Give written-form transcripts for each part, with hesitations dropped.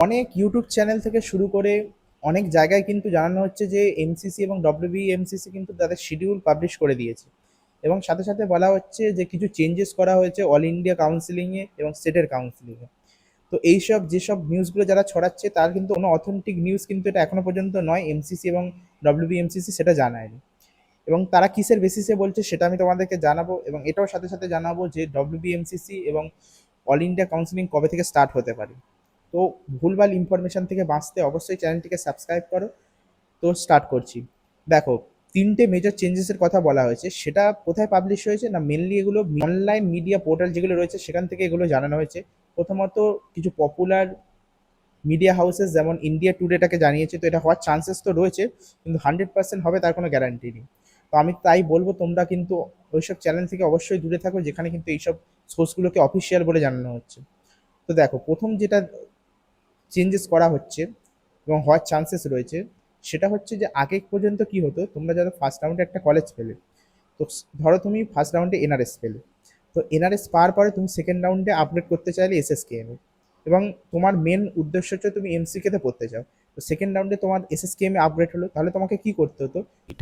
অনেক YouTube channel থেকে শুরু করে অনেক জায়গায় কিন্তু জানানো হচ্ছে যে এমসিসি এবং ডব্লিউবিএমসিসি কিন্তু তাদের শিডিউল পাবলিশ করে দিয়েছে এবং সাথে সাথে বলা হচ্ছে যে কিছু চেঞ্জেস করা হয়েছে অল ইন্ডিয়া কাউন্সিলিংয়ে এবং স্টেটের কাউন্সিলিংয়ে। তো এইসব যেসব নিউজগুলো যারা ছড়াচ্ছে তার কিন্তু কোনো অথেন্টিক নিউজ কিন্তু এটা এখনো পর্যন্ত নয়, এমসিসি এবং ডব্লিউবিএমসিসি সেটা জানায়নি। এবং তারা কিসের বেসিসে বলছে সেটা আমি তোমাদেরকে জানাবো, এবং এটাও সাথে সাথে জানাবো যে ডব্লিউবিএমসিসি এবং অল ইন্ডিয়া কাউন্সিলিং কবে থেকে স্টার্ট হতে পারে। তো ভুলভাল ইনফরমেশন থেকে বাঁচতে অবশ্যই চ্যানেলটিকে সাবস্ক্রাইব করো। তো স্টার্ট করছি। দেখো, তিনটে মেজর চেঞ্জেসের কথা বলা হয়েছে। সেটা কোথায় পাবলিশ হয়েছে না, মেনলি এগুলো অনলাইন মিডিয়া পোর্টাল যেগুলো রয়েছে সেখান থেকে এগুলো জানানো হয়েছে। প্রথমত কিছু পপুলার মিডিয়া হাউসেস যেমন ইন্ডিয়া টুডেটাকে জানিয়েছে, তো এটা হওয়ার চান্সেস তো রয়েছে, কিন্তু 100% হবে তার কোনো গ্যারান্টি নেই। তো আমি তাই বলবো তোমরা কিন্তু ওইসব চ্যানেল থেকে অবশ্যই দূরে থাকো যেখানে কিন্তু এইসব সোর্সগুলোকে অফিসিয়াল বলে জানানো হচ্ছে। তো দেখো, প্রথম যেটা চেঞ্জেস করা হচ্ছে এবং হওয়ার চান্সেস রয়েছে সেটা হচ্ছে যে আগে পর্যন্ত কি হতো, তোমরা যারা ফার্স্ট রাউন্ডে একটা কলেজ পেলে, তো ধরো তুমি ফার্স্ট রাউন্ডে এনআরএস পেলে, তো এনআরএস পাওয়ার পরে তুমি সেকেন্ড রাউন্ডে আপগ্রেড করতে চাইলে এসএসকেএম এবং তোমার মেন উদ্দেশ্য হচ্ছে তুমি এমসিকেতে পড়তে চাও। তো সেকেন্ড রাউন্ডে তোমার এসএসকেএম আপগ্রেড হলো, তাহলে তোমাকে কি করতে হতো।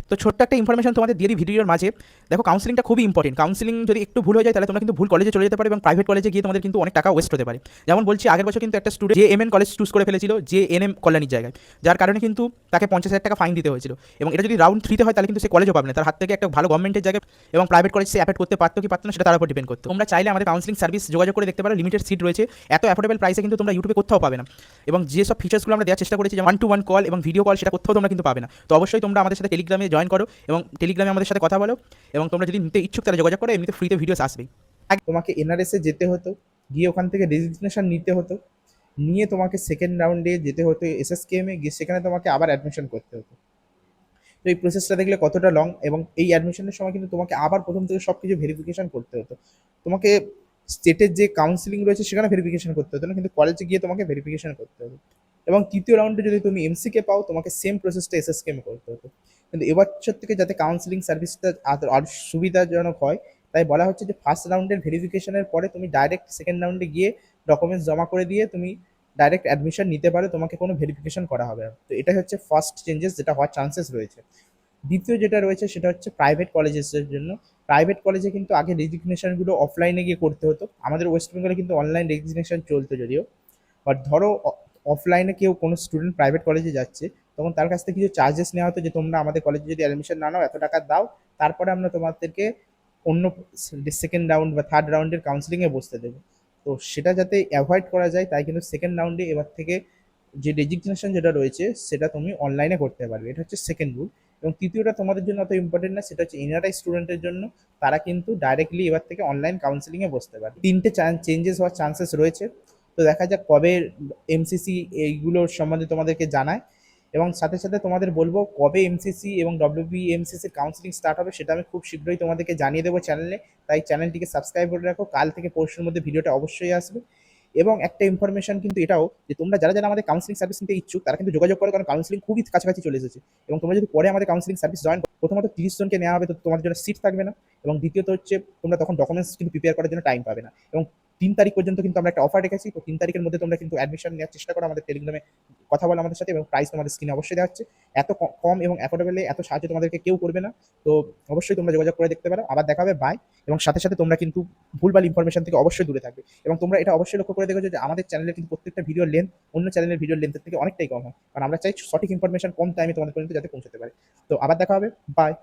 তো ছোট্ট একটা ইনফরমেশন তোমাদের দিয়ে দিই ভিডিওর মাঝে। দেখো, কাউন্সিলিংটা খুবই ইম্পর্টেন্ট। কাউন্সিলিং যদি একটু ভুল হয়ে যায় তাহলে তোমরা কিন্তু ভুল কলেজে চলে যেতে পারো এবং প্রাইভেট কলেজে গিয়ে তোমাদের কিন্তু অনেক টাকা ওয়েস্ট হতে পারে। যেমন বলছি, আগের বছর কিন্তু একটা স্টুডেন্ট জেএমএন কলেজ চুজ করে ফেলেছিল, জেএনএম কল্যাণীর জায়গায়, যার কারণে কিন্তু তাকে 50,000 টাকা ফাইন দিতে হয়েছিল। এবং এটা যদি রাউন্ড 3-তে হয় তাহলে কিন্তু সে কলেজও পাবে না, তার হাত থেকে একটা ভালো গভর্নমেন্টের জায়গায় এবং প্রাইভেট কলেজ সে অ্যাফোর্ড করতে পারতো কি পারতো না সেটা তার উপর ডিপেন্ড করতো। তোমরা চাইলে আমাদের কাউন্সিলিং সার্ভিস যোগাযোগ করে দেখতে পারো, লিমিটেড সিট রয়েছে। এত অ্যাফোর্ডেবল প্রাইসে কিন্তু তোমরা ইউটিউবে কোথাও পাবে না। এবং যেসব ফিচার্সগুলো আমরা দেওয়ার চেষ্টা করেছি, যেমন 1-to-1 কল এবং ভিডিও কল, সেটা কোথাও তোমরা কিন্তু পাবে না। তো অবশ্যই তোমরা আমাদের সাথে টেলিগ্রামে জয়েন করো এবং টেলিগ্রামে আমাদের সাথে কথা বলো, এবং তোমরা যদি নিতে ইচ্ছুক তাহলে যোগাযোগ করো, এমনিতে ফ্রিতে ভিডিওস আসবেই। আগে তোমাকে এনআরএসে যেতে হতো, গিয়ে ওখান থেকে রেজিগনেশন নিতে হতো, নিয়ে তোমাকে সেকেন্ড রাউন্ডে যেতে হতো এসএসকেএমে, গিয়ে সেখানে তোমাকে আবার অ্যাডমিশন করতে হতো। তো এই প্রসেসটা দেখলে কতটা লং, এবং এই অ্যাডমিশনের সময় কিন্তু তোমাকে আবার প্রথম থেকে সব কিছু ভেরিফিকেশন করতে হতো। তোমাকে স্টেটের যে কাউন্সিলিং রয়েছে সেখানে ভেরিফিকেশন করতে হতো না, কিন্তু কলেজে গিয়ে তোমাকে ভেরিফিকেশন করতে হতো। এবং তৃতীয় রাউন্ডে যদি তুমি এমসিকে পাও তোমাকে সেম প্রসেসটা এসএসকেএম করতে হতো। কিন্তু এবছর থেকে যাতে কাউন্সিলিং সার্ভিসটা আরও সুবিধাজনক হয়, তাই বলা হচ্ছে যে ফার্স্ট রাউন্ডের ভেরিফিকেশনের পরে তুমি ডাইরেক্ট সেকেন্ড রাউন্ডে গিয়ে ডকুমেন্টস জমা করে দিয়ে তুমি ডাইরেক্ট অ্যাডমিশন নিতে পারো, তোমাকে কোনো ভেরিফিকেশন করা হবে না। তো এটাই হচ্ছে ফার্স্ট চেঞ্জেস যেটা হওয়ার চান্সেস রয়েছে। দ্বিতীয় যেটা রয়েছে সেটা হচ্ছে প্রাইভেট কলেজেসের জন্য। প্রাইভেট কলেজে কিন্তু আগে রেজিগনেশনগুলো অফলাইনে গিয়ে করতে হতো, আমাদের ওয়েস্ট বেঙ্গলে কিন্তু অনলাইন রেজিগনেশন চলতো যদিও। বাট ধরো অফলাইনে কেউ কোনো স্টুডেন্ট প্রাইভেট কলেজে যাচ্ছে, তখন তার কাছ থেকে কিছু চার্জেস নেওয়া হতো যে তোমরা আমাদের কলেজে যদি অ্যাডমিশন না নাও এত টাকা দাও, তারপরে আমরা তোমাদেরকে অন্য সেকেন্ড রাউন্ড বা থার্ড রাউন্ডের কাউন্সিলিংয়ে বসতে দেবো। তো সেটা যাতে অ্যাভয়েড করা যায় তাই কিন্তু সেকেন্ড রাউন্ডে এবার থেকে যে রেজিগনেশন যেটা রয়েছে সেটা তুমি অনলাইনে করতে পারবে, এটা হচ্ছে সেকেন্ড রুল। এবং তৃতীয়টা তোমাদের জন্য অত ইম্পর্টেন্ট না, সেটা হচ্ছে এনআরআই স্টুডেন্টের জন্য। তারা কিন্তু ডাইরেক্টলি এবার থেকে অনলাইন কাউন্সিলিংয়ে বসতে পারবে। তিনটে চেঞ্জেস হওয়ার চান্সেস রয়েছে। তো দেখা যাক কবে এমসিসি এইগুলোর সম্বন্ধে তোমাদেরকে জানায়, এবং সাথে সাথে তোমাদের বলবো কবে এমসিসি এবং ডব্লিউবিএমসিসির কাউন্সিলিং স্টার্ট হবে সেটা আমি খুব শীঘ্রই তোমাদেরকে জানিয়ে দেবো চ্যানেলে। তাই চ্যানেলটিকে সাবস্ক্রাইব করে রাখো, কাল থেকে পরশুর মধ্যে ভিডিওটা অবশ্যই আসবে। এবং একটা ইনফরমেশন কিন্তু এটাও যে তোমরা যারা যারা আমাদের কাউন্সিলিং সার্ভিস নিতে ইচ্ছুক তারা কিন্তু যোগাযোগ করো, কারণ কাউন্সিলিং খুবই কাছাকাছি চলে এসেছে। এবং তোমরা যদি পরে আমাদের কাউন্সিলিং সার্ভিস জয়েন করো, প্রথমত 30 জনকে নেওয়া হবে, তো তোমাদের জন্য সিট থাকবে না। এবং দ্বিতীয়ত হচ্ছে তোমরা তখন ডকুমেন্টস কিন্তু প্রিপেয়ার করার জন্য টাইম পাবে না। এবং 3 তারিখ পর্যন্ত কিন্তু আমরা একটা অফার রেখেছি, তো 3 তারিখের মধ্যে তোমরা কিন্তু অ্যাডমিশন নেওয়ার চেষ্টা করো, আমাদের টেলিগ্রামে কথা বলো আমাদের সাথে, এবং প্রাইস তোমাদের স্ক্রিনে অবশ্যই দেওয়া হচ্ছে। এত কম এবং অ্যাফোর্ডেবলে এত সাহায্য তোমাদেরকে কেউ করবে না। তো অবশ্যই তোমরা যোগাযোগ করে দেখতে পারো। আবার দেখা হবে, বাই। এবং সাথে সাথে তোমরা কিন্তু ভুলভাল ইনফরমেশন থেকে অবশ্যই দূরে থাকবে। এবং তোমরা এটা অবশ্যই লক্ষ্য করে দেখো যে আমাদের চ্যানেলের কিন্তু প্রত্যেকটা ভিডিওর লেন্থ অন্য চ্যানেলের ভিডিওর লেন্থের থেকে অনেকটাই কম হয়, কারণ আমরা চাই সঠিক ইনফরমেশন কম টাইমে তোমাদের পর্যন্ত যাতে পৌঁছতে পারে। তো আবার দেখা হবে, বাই।